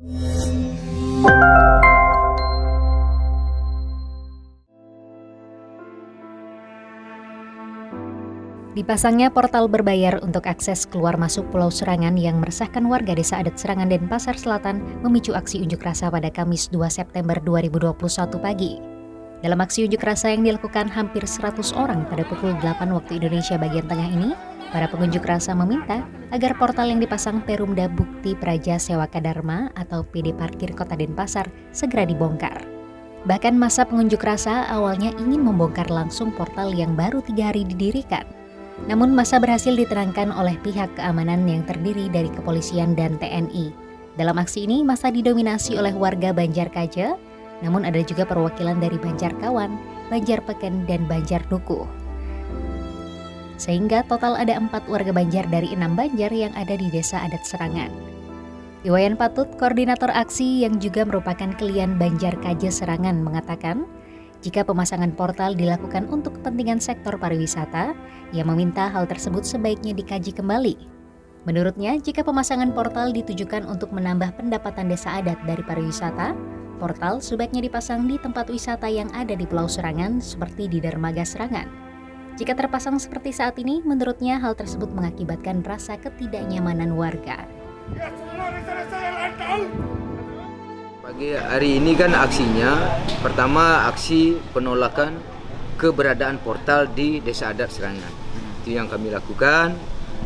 Dipasangnya portal berbayar untuk akses keluar masuk Pulau Serangan yang meresahkan warga Desa Adat Serangan Denpasar Selatan memicu aksi unjuk rasa pada Kamis 2 September 2021 pagi. Dalam aksi unjuk rasa yang dilakukan hampir 100 orang pada pukul 8 waktu Indonesia bagian tengah ini, para pengunjuk rasa meminta agar portal yang dipasang Perumda Bukti Praja Sewaka Dharma atau PD Parkir Kota Denpasar segera dibongkar. Bahkan masa pengunjuk rasa awalnya ingin membongkar langsung portal yang baru 3 hari didirikan. Namun masa berhasil ditenangkan oleh pihak keamanan yang terdiri dari kepolisian dan TNI. Dalam aksi ini masa didominasi oleh warga Banjarkaja, namun ada juga perwakilan dari Banjarkawan, Banjarpeken, dan Banjardukuh. Sehingga total ada 4 warga Banjar dari 6 Banjar yang ada di Desa Adat Serangan. Iwayan Patut, koordinator aksi yang juga merupakan klien Banjarkaja Serangan, mengatakan, jika pemasangan portal dilakukan untuk kepentingan sektor pariwisata, ia meminta hal tersebut sebaiknya dikaji kembali. Menurutnya, jika pemasangan portal ditujukan untuk menambah pendapatan desa adat dari pariwisata, portal sebaiknya dipasang di tempat wisata yang ada di Pulau Serangan seperti di Dermaga Serangan. Jika terpasang seperti saat ini, menurutnya hal tersebut mengakibatkan rasa ketidaknyamanan warga. Pagi hari ini kan aksinya, pertama aksi penolakan keberadaan portal di Desa Adat Serangan. Itu yang kami lakukan.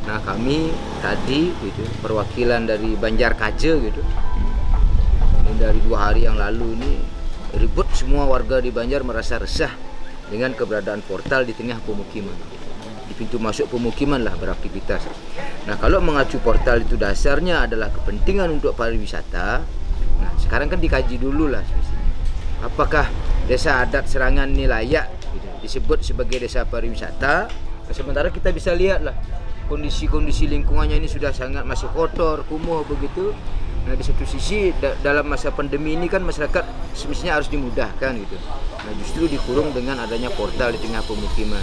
Nah kami tadi gitu, perwakilan dari Banjarkaja gitu. Ini dari 2 hari yang lalu ini ribut semua warga di Banjar merasa resah dengan keberadaan portal di tengah pemukiman. Di pintu masuk pemukiman lah beraktivitas. Nah kalau mengacu portal itu dasarnya adalah kepentingan untuk pariwisata. Nah, sekarang kan dikaji dulu lah semestinya. Apakah Desa Adat Serangan ini layak disebut sebagai desa pariwisata? Sementara kita bisa lihat lah kondisi lingkungannya ini sudah sangat masih kotor, kumuh begitu. Nah, di satu sisi dalam masa pandemi ini kan masyarakat semestinya harus dimudahkan gitu. Nah, justru dikurung dengan adanya portal di tengah pemukiman.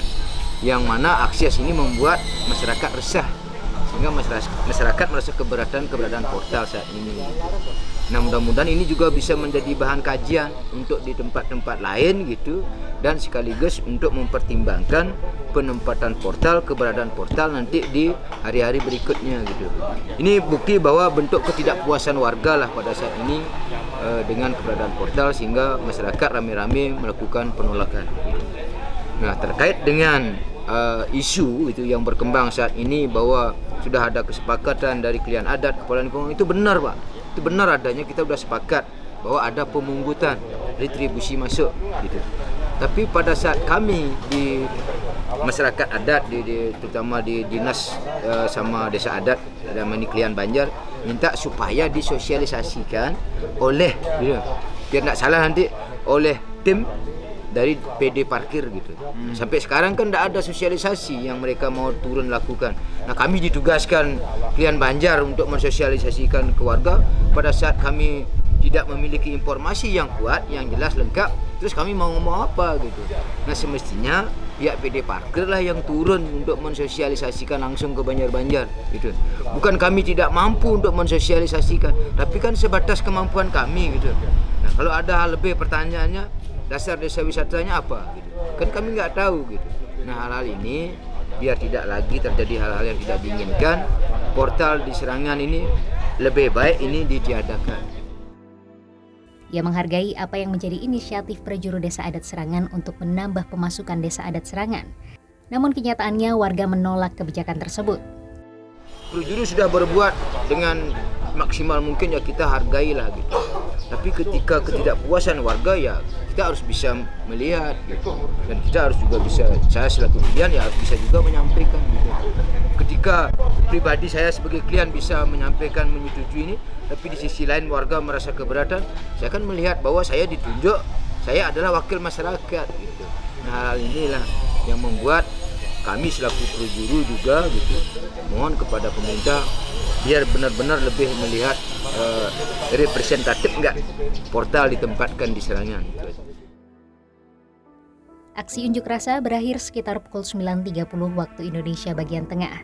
Yang mana akses ini membuat masyarakat resah. Sehingga masyarakat merasa keberadaan portal saat ini. Nah mudah-mudahan ini juga bisa menjadi bahan kajian untuk di tempat-tempat lain gitu, dan sekaligus untuk mempertimbangkan penempatan keberadaan portal nanti di hari-hari berikutnya gitu. Ini bukti bahwa bentuk ketidakpuasan warga lah pada saat ini dengan keberadaan portal, sehingga masyarakat rame-rame melakukan penolakan. Nah terkait dengan isu itu yang berkembang saat ini bahwa sudah ada kesepakatan dari klien adat, kepala lingkungan, itu benar Pak. Itu benar adanya, kita sudah sepakat bahwa ada pemungutan retribusi masuk gitu. Tapi pada saat kami di masyarakat adat terutama di dinas sama desa adat dalam ini klien Banjar minta supaya disosialisasikan oleh biar tidak salah nanti oleh tim dari PD parkir gitu. Sampai sekarang kan tidak ada sosialisasi yang mereka mau turun lakukan. Nah kami ditugaskan klien Banjar untuk mensosialisasikan ke warga. Pada saat kami tidak memiliki informasi yang kuat, yang jelas lengkap, terus kami mau ngomong apa gitu. Nah semestinya pihak PD parkir lah yang turun untuk mensosialisasikan langsung ke Banjar-Banjar gitu. Bukan kami tidak mampu untuk mensosialisasikan, tapi kan sebatas kemampuan kami gitu. Nah kalau ada hal lebih pertanyaannya, dasar desa wisatanya apa gitu. Kan kami nggak tahu gitu. Nah hal-hal ini biar tidak lagi terjadi hal-hal yang tidak diinginkan, portal di Serangan ini lebih baik ini ditiadakan. Ia menghargai apa yang menjadi inisiatif Prajuru Desa Adat Serangan untuk menambah pemasukan Desa Adat Serangan. Namun kenyataannya warga menolak kebijakan tersebut. Prajuru sudah berbuat dengan maksimal mungkin, ya kita hargailah gitu. Tapi ketika ketidakpuasan warga ya kita harus bisa melihat gitu. Dan kita harus juga bisa, saya selaku klien ya harus bisa juga menyampaikan gitu. Ketika pribadi saya sebagai klien bisa menyampaikan menyetujui ini, tapi di sisi lain warga merasa keberatan, saya akan melihat bahwa saya ditunjuk, saya adalah wakil masyarakat gitu. Nah hal inilah yang membuat kami selaku Prajuru juga gitu mohon kepada pemerintah biar benar-benar lebih melihat representatif enggak portal ditempatkan di Serangan. Aksi unjuk rasa berakhir sekitar pukul 9.30 waktu Indonesia bagian tengah.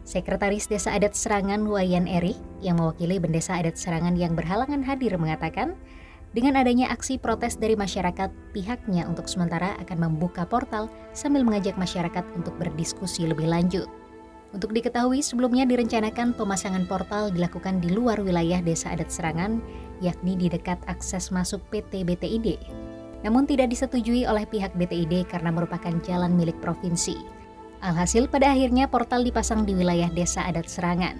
Sekretaris Desa Adat Serangan Wayan Erik yang mewakili Bendesa Adat Serangan yang berhalangan hadir mengatakan, dengan adanya aksi protes dari masyarakat, pihaknya untuk sementara akan membuka portal sambil mengajak masyarakat untuk berdiskusi lebih lanjut. Untuk diketahui, sebelumnya direncanakan pemasangan portal dilakukan di luar wilayah Desa Adat Serangan, yakni di dekat akses masuk PT BTID. Namun tidak disetujui oleh pihak BTID karena merupakan jalan milik provinsi. Alhasil pada akhirnya portal dipasang di wilayah Desa Adat Serangan.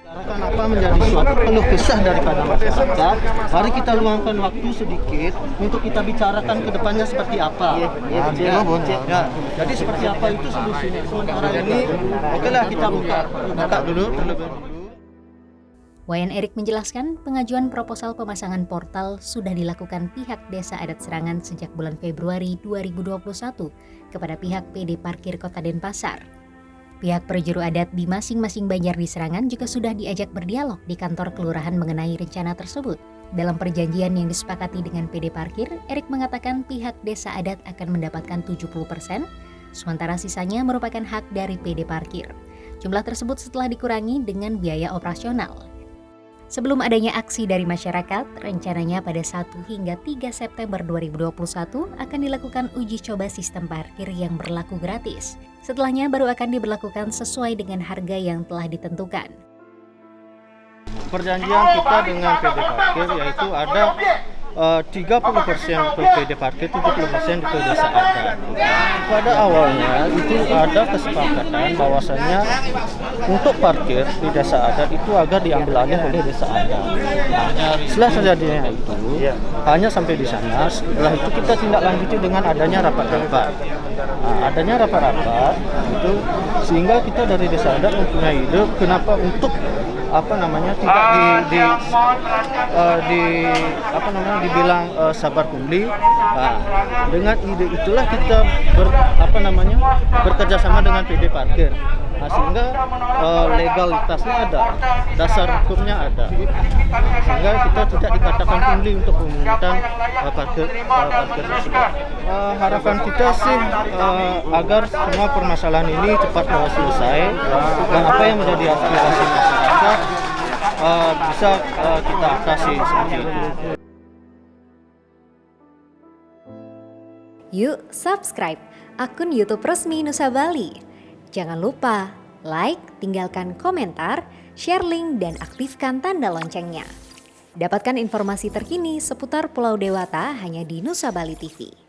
Kenapa menjadi suatu keluh kesah daripada masyarakat? Mari kita luangkan waktu sedikit untuk kita bicarakan ke depannya seperti apa. Jadi seperti apa itu solusinya. Sementara ini, okelah kita buka dulu terlebih dulu. Wayan Erik menjelaskan pengajuan proposal pemasangan portal sudah dilakukan pihak Desa Adat Serangan sejak bulan Februari 2021 kepada pihak PD Parkir Kota Denpasar. Pihak perjuru adat di masing-masing banjar di Serangan juga sudah diajak berdialog di kantor kelurahan mengenai rencana tersebut. Dalam perjanjian yang disepakati dengan PD Parkir, Erik mengatakan pihak Desa Adat akan mendapatkan 70%, sementara sisanya merupakan hak dari PD Parkir. Jumlah tersebut setelah dikurangi dengan biaya operasional. Sebelum adanya aksi dari masyarakat, rencananya pada 1 hingga 3 September 2021 akan dilakukan uji coba sistem parkir yang berlaku gratis. Setelahnya baru akan diberlakukan sesuai dengan harga yang telah ditentukan. Perjanjian kita dengan PD Parkir yaitu ada 30% ke PD Parkir, 70% ke Desa Adat. Pada awalnya itu ada kesepakatan bahwasannya untuk parkir di Desa Adat itu agar diambil alih oleh Desa Adat. Setelah terjadinya itu, hanya sampai di sana. Setelah itu kita tindak lanjuti dengan adanya rapat-rapat. Adanya rapat-rapat itu sehingga kita dari Desa Adat mempunyai ide kenapa untuk dibilang sabar pungli. Dengan ide itulah kita bekerja sama dengan PD Parkir. Sehingga legalitasnya ada, dasar hukumnya ada, sehingga kita tidak dikatakan pungli untuk pemungutan parkir tersebut. Harapan kita sih agar semua permasalahan ini cepat selesai dan apa yang menjadi aspirasi masyarakat bisa kita atasi seperti itu. Yuk subscribe akun YouTube resmi Nusa Bali. Jangan lupa like, tinggalkan komentar, share link, dan aktifkan tanda loncengnya. Dapatkan informasi terkini seputar Pulau Dewata hanya di Nusa Bali TV.